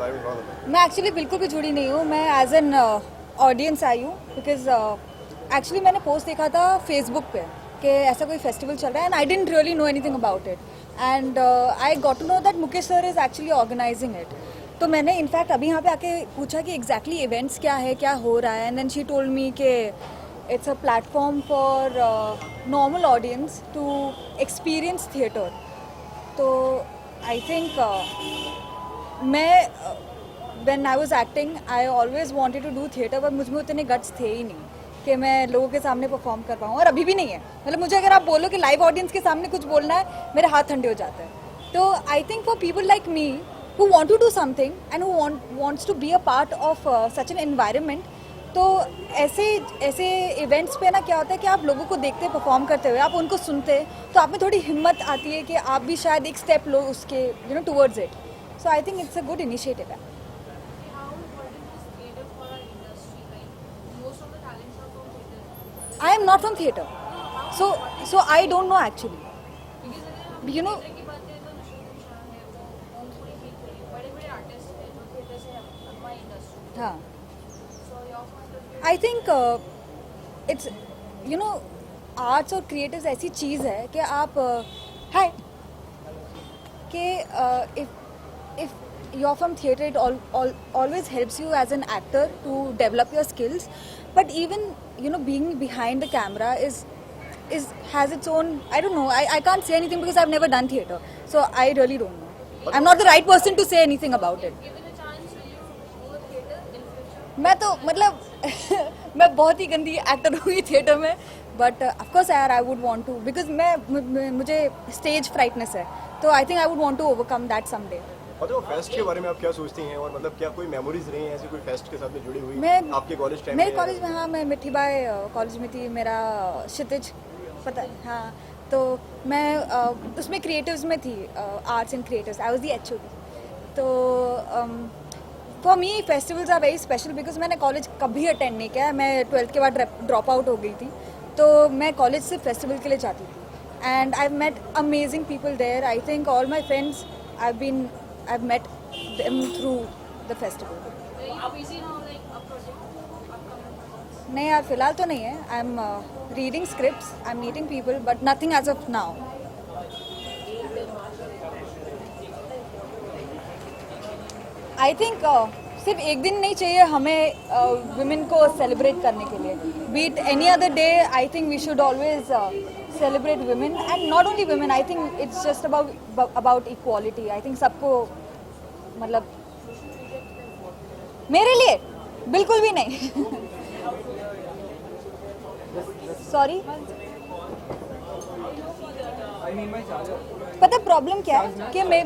बारे में थोड़ा बताओ। मैं एक्चुअली बिल्कुल भी जुड़ी नहीं हूँ, मैं एज एन ऑडियंस आई हूँ बिकॉज एक्चुअली मैंने पोस्ट देखा था फेसबुक पे कि ऐसा कोई फेस्टिवल चल रहा है and I didn't really know anything about it and I got to know that Mukesh sir is actually organizing it. तो मैंने इनफैक्ट अभी यहाँ पे आके पूछा कि एग्जैक्टली इवेंट्स क्या है, क्या हो रहा है, and then she told me कि it's a platform for normal audience to experience theatre. तो आई थिंक मैं when I was acting I always wanted to do theatre, पर मुझ में उतने गट्स थे ही नहीं कि मैं लोगों के सामने परफॉर्म कर पाऊँ, और अभी भी नहीं है। मतलब मुझे अगर आप बोलो कि लाइव ऑडियंस के सामने कुछ बोलना है, मेरे हाथ ठंडे हो जाते हैं। तो I think for people like me who want to do something and who wants to be a part of such an environment, तो ऐसे इवेंट्स पे ना क्या होता है कि आप लोगों को देखते परफॉर्म करते हुए, आप उनको सुनते, तो आप में थोड़ी हिम्मत आती है कि आप भी शायद एक स्टेप लो उसके towards it. So I think it's a good initiative है। I am not from theatre, so I don't know actually. You know, हाँ. I think it's arts और creatives ऐसी चीज़ है कि आप hi कि if you're from theatre, it always helps you as an actor to develop your skills. But even being behind the camera has its own, I don't know, I can't say anything because I've never done theatre, so I really don't know. I'm not the right person to say anything about it. मैं तो मतलब मैं बहुत ही गंदी actor हुई theatre में, but of course यार I would want to, because मुझे स्टेज फ्राइटनेस है, तो I think I would want to overcome that someday. और तो फेस्ट के बारे में आप क्या सोचती हैं, और मतलब क्या कोई मेमोरीज रही हैं ऐसी कोई फेस्ट के साथ में जुड़ी हुई आपके कॉलेज टाइम में? मेरे कॉलेज में, हाँ, मैं मिठी बाई कॉलेज में थी, मेरा क्षितिज पता है, हाँ, तो मैं उसमें क्रिएटिव्स में थी, arts and creatives, I was the HOD. तो for me festivals are very special because मैंने कॉलेज कभी अटेंड नहीं किया, मैं 12th के बाद ड्रॉप आउट हो गई थी, तो मैं कॉलेज सिर्फ फेस्टिवल के लिए जाती थी and I met amazing people there. I think all my friends I've met them through the festival. नहीं यार, फिलहाल तो नहीं है। I'm reading scripts, I'm meeting people, but nothing as of now. I think सिर्फ एक दिन नहीं चाहिए हमें women को celebrate करने के लिए. Be it any other day, I think we should always celebrate women, and not only women. I think it's just about equality. I think सबको, मतलब मेरे लिए बिल्कुल भी नहीं। सॉरी, पता प्रॉब्लम क्या है कि मैं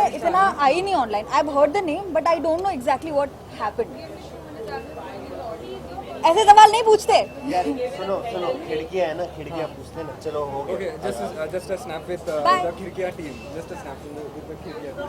इतना आई नहीं online. I have heard the name but I don't know exactly what happened. ऐसे सवाल नहीं पूछते यार। सुनो खिड़कियां है ना, खिड़कियां पूछते ना। चलो हो गया। Okay, just a snap with the Khirkiya team. Just a snap with the Khirkiya team.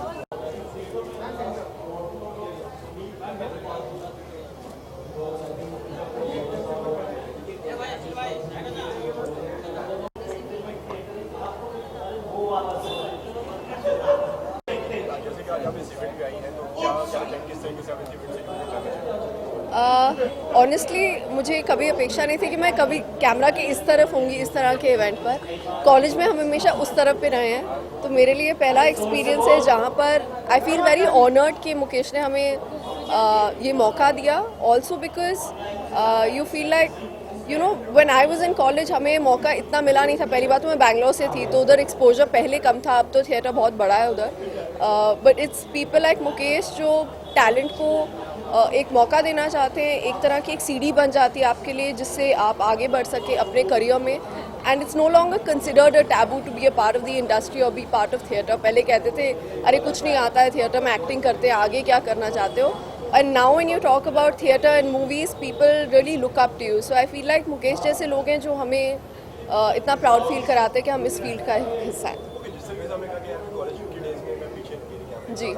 जैसे कि आज आप इस इवेंट पे आई हैं, तो क्या चाहते हैं, किस तरीके से आप इस इवेंट से जुड़ना चाहते हैं? ऑनेस्टली मुझे कभी अपेक्षा नहीं थी कि मैं कभी कैमरा के इस तरफ होंगी, इस तरह के इवेंट पर। कॉलेज में हम हमेशा उस तरफ पे रहे हैं, तो मेरे लिए पहला एक्सपीरियंस है जहाँ पर आई फील वेरी ऑनर्ड कि मुकेश ने हमें ये मौका दिया। Also because you feel like when I was in college हमें मौका इतना मिला नहीं था। पहली बात तो मैं बैंगलोर से थी, तो उधर एक्सपोजर पहले कम था, अब तो थिएटर बहुत बड़ा है उधर। But it's people like Mukesh जो टैलेंट को एक मौका देना चाहते हैं, एक तरह की एक सीढ़ी बन जाती है आपके लिए जिससे आप आगे बढ़ सके अपने करियर में। And it's no longer considered a taboo to be a part of the industry और बी पार्ट ऑफ थिएटर। पहले कहते थे अरे कुछ नहीं आता है, थिएटर में एक्टिंग करते हैं, आगे क्या करना चाहते हो। And now when you talk about theatre and movies, people really look up to you. So I feel like Mukesh जैसे लोग हैं जो हमें इतना प्राउड फील कराते हैं कि हम इस फील्ड का हिस्सा हैं। जी,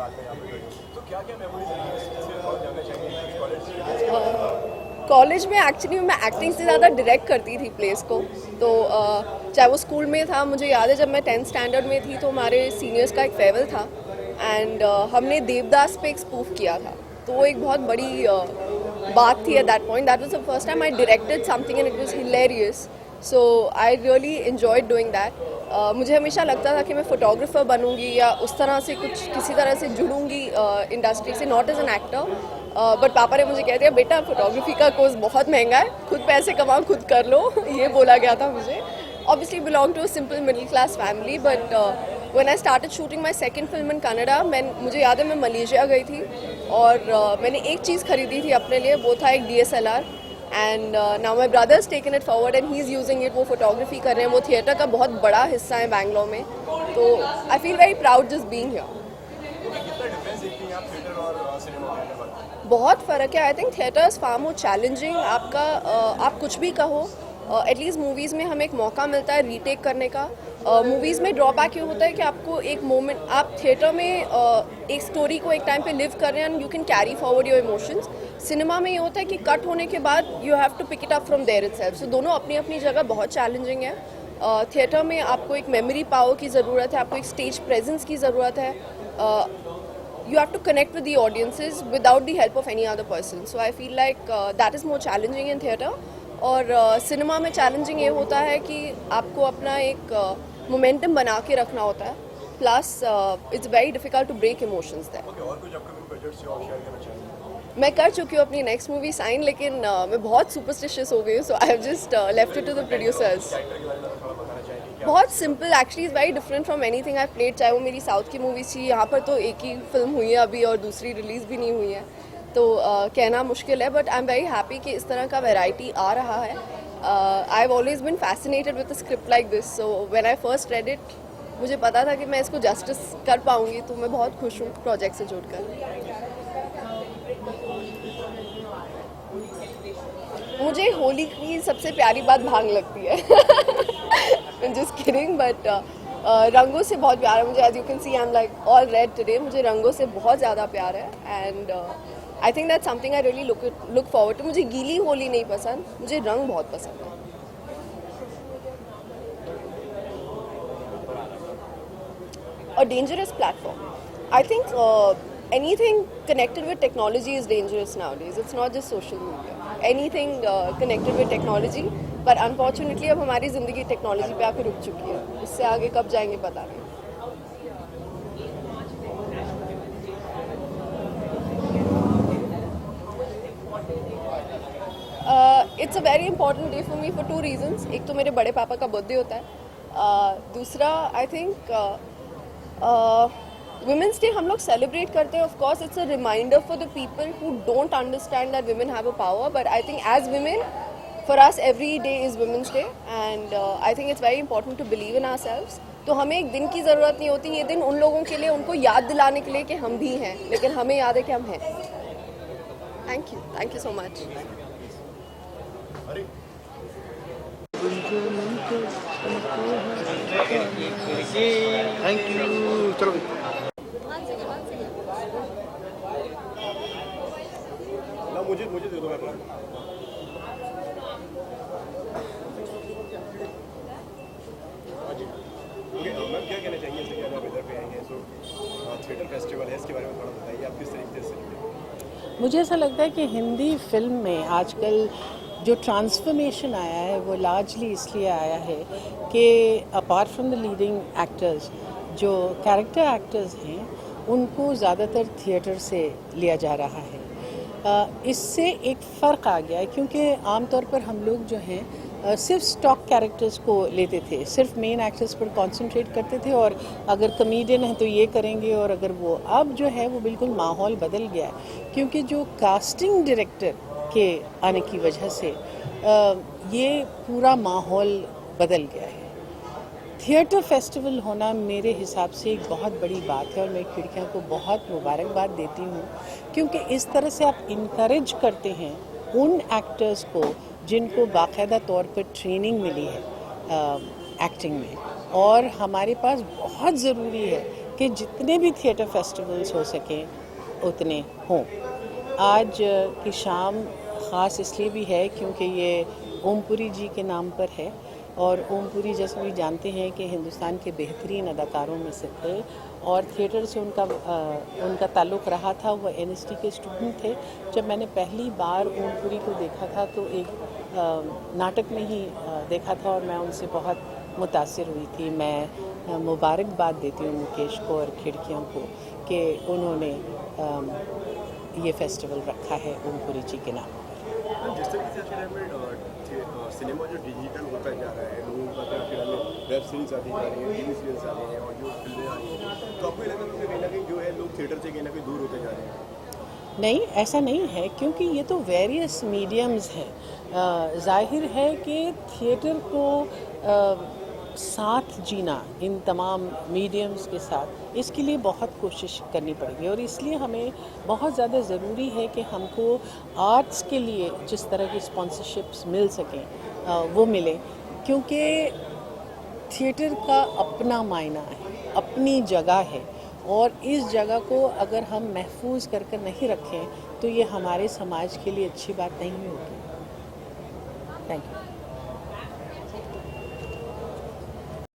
कॉलेज में एक्चुअली मैं एक्टिंग से ज़्यादा डायरेक्ट करती थी प्लेस को। तो चाहे वो स्कूल में था, मुझे याद है जब मैं 10th स्टैंडर्ड में थी तो हमारे सीनियर्स का एक फेयरवेल था, एंड हमने देवदास पे एक स्पूफ किया था, तो वो एक बहुत बड़ी बात थी at that point. That was the first time I directed something and it was hilarious. So I really enjoyed doing that. मुझे हमेशा लगता था कि मैं फोटोग्राफर बनूंगी या उस तरह से कुछ किसी तरह से जुड़ूंगी इंडस्ट्री से, not as an actor. But पापा ने मुझे कह दिया बेटा फोटोग्राफी का कोर्स बहुत महंगा है, खुद पैसे कमाओ खुद कर लो. ये बोला गया था मुझे. Obviously belong to a simple middle class family, but when I started shooting my second film in Canada, मुझे याद है मैं मलेशिया गई थी और मैंने एक चीज़ खरीदी थी अपने लिए, वो था एक DSLR. And now my brother has taken it forward and he is using it. वो फोटोग्राफी कर रहे हैं, वो थिएटर का बहुत बड़ा हिस्सा है बैंगलोर में. तो I feel very proud just being here. बहुत फ़र्क है. I think theatre is far more challenging. आपका आप कुछ भी कहो, एटलीस्ट मूवीज़ में हमें एक मौका मिलता है रीटेक करने का. मूवीज़ में ड्रॉबैक ये होता है कि आपको एक मोमेंट, आप थिएटर में एक स्टोरी को एक टाइम पे लिव कर रहे हैं and you can carry forward your emotions. Cinema में ये होता है कि कट होने के बाद you have to pick it up from there itself. So दोनों अपनी अपनी जगह बहुत चैलेंजिंग है. थिएटर में आपको एक मेमोरी पावर की ज़रूरत है, आपको एक स्टेज प्रेजेंस की ज़रूरत है. You have to connect with the audiences without the help of any other person. So I feel like that is more challenging in theatre. और सिनेमा में चैलेंजिंग ये होता है कि आपको अपना एक मोमेंटम बना के रखना होता है. Plus it's very difficult to break emotions there. और कुछ अपकमिंग प्रोजेक्ट्स जो आप शेयर करना चाहेंगे? मैं कर चुकी हूँ अपनी नेक्स्ट मूवी साइन, लेकिन मैं बहुत सुपरस्टिशियस हो गई हूँ. So I have just left it to the producers. बहुत simple actually, is very different from anything I played. चाहे वो मेरी साउथ की मूवी थी, यहाँ पर तो एक ही फिल्म हुई है अभी और दूसरी रिलीज़ भी नहीं हुई है, तो कहना मुश्किल है. But I am very happy कि इस तरह का वैरायटी आ रहा है. I have always been fascinated with a script like this. So when I first read it, मुझे पता था कि मैं इसको जस्टिस कर पाऊँगी, तो मैं बहुत खुश हूँ प्रोजेक्ट से जुड़कर. मुझे होली की सबसे प्यारी बात भांग लगती है. जस्ट किडिंग, बट रंगों से बहुत प्यार है मुझे. As you can see I am like all red today. मुझे रंगों से बहुत ज़्यादा प्यार है and I think that something I really look forward to. मुझे गीली होली नहीं पसंद, मुझे रंग बहुत पसंद है. A dangerous platform. I think anything connected with technology is dangerous nowadays. It's not just social media. Anything connected with technology. But unfortunately अब हमारी ज़िंदगी टेक्नोलॉजी पे आके रुक चुकी है. इससे आगे कब जाएंगे पता नहीं. It's a very important day for me for two reasons. एक तो मेरे बड़े पापा का बर्थडे होता है. दूसरा आई थिंक वुमेंस डे हम लोग सेलिब्रेट करते हैं. Of course it's a reminder for the people who don't understand that women have a power. But I think as women, for us every day is women's day and I think it's very important to believe in ourselves. तो हमें एक दिन की ज़रूरत नहीं होती. ये दिन उन लोगों के लिए, उनको याद दिलाने के लिए कि हम भी हैं, लेकिन हमें याद है कि हम हैं. Thank you so much. Thank you. चलो ना मुझे दे दो. मैं मैम क्या कहना चाहिए इससे, क्या आप इधर पे आएंगे? सो थिएटर फेस्टिवल है, इसके बारे में थोड़ा बताइए, आप किस तरीके से? मुझे ऐसा लगता है कि हिंदी फिल्म में आजकल जो ट्रांसफॉर्मेशन आया है वो लार्जली इसलिए आया है कि apart from the leading actors, जो कैरेक्टर एक्टर्स हैं उनको ज़्यादातर थिएटर से लिया जा रहा है. इससे एक फ़र्क आ गया है, क्योंकि आमतौर पर हम लोग जो हैं सिर्फ स्टॉक कैरेक्टर्स को लेते थे, सिर्फ मेन एक्टर्स पर कंसंट्रेट करते थे, और अगर कमेडियन है तो ये करेंगे और अगर वो, अब जो है वो बिल्कुल माहौल बदल गया है, क्योंकि जो कास्टिंग डायरेक्टर के आने की वजह से ये पूरा माहौल बदल गया है. थिएटर फेस्टिवल होना मेरे हिसाब से एक बहुत बड़ी बात है और मैं खिड़कियाँ को बहुत मुबारकबाद देती हूँ, क्योंकि इस तरह से आप इनकरेज करते हैं उन एक्टर्स को जिनको बाकायदा तौर पर ट्रेनिंग मिली है एक्टिंग में. और हमारे पास बहुत ज़रूरी है कि जितने भी थिएटर फेस्टिवल्स हो सकें उतने हों. आज की शाम ख़ास इसलिए भी है क्योंकि ये ओमपुरी जी के नाम पर है. और ओमपुरी जैसे भी जानते हैं कि हिंदुस्तान के बेहतरीन अदाकारों में से थे और थिएटर से उनका ताल्लुक़ रहा था। वो NST के स्टूडेंट थे। जब मैंने पहली बार ओमपुरी को देखा था तो एक नाटक में ही देखा था और मैं उनसे बहुत मुतासिर हुई थी। मैं मुबारकबाद देती हूँ मुकेश को और खिड़कियों को कि उन्होंने ये फेस्टिवल रखा है ओमपुरी जी के नाम पर। जिस तरीके से सिनेमा जो डिजिटल होता जा रहा है, लोगों का वेब सीरीज आती जा रही है, TV सीरियल्स आ रही हैं और जो फिल्में आ रही हैं, तो आपको लगता है कि कहीं ना कहीं जो है लोग थिएटर से कहीं ना कहीं दूर होते जा रहे हैं? नहीं, ऐसा नहीं है क्योंकि ये तो वेरियस मीडियम्स हैं। जाहिर है कि थिएटर को साथ जीना इन तमाम मीडियम्स के साथ, इसके लिए बहुत कोशिश करनी पड़ेगी और इसलिए हमें बहुत ज़्यादा ज़रूरी है कि हमको आर्ट्स के लिए जिस तरह की स्पॉन्सरशिप्स मिल सकें वो मिले, क्योंकि थिएटर का अपना मायना है, अपनी जगह है और इस जगह को अगर हम महफूज कर नहीं रखें तो ये हमारे समाज के लिए अच्छी बात नहीं होगी। Thank you.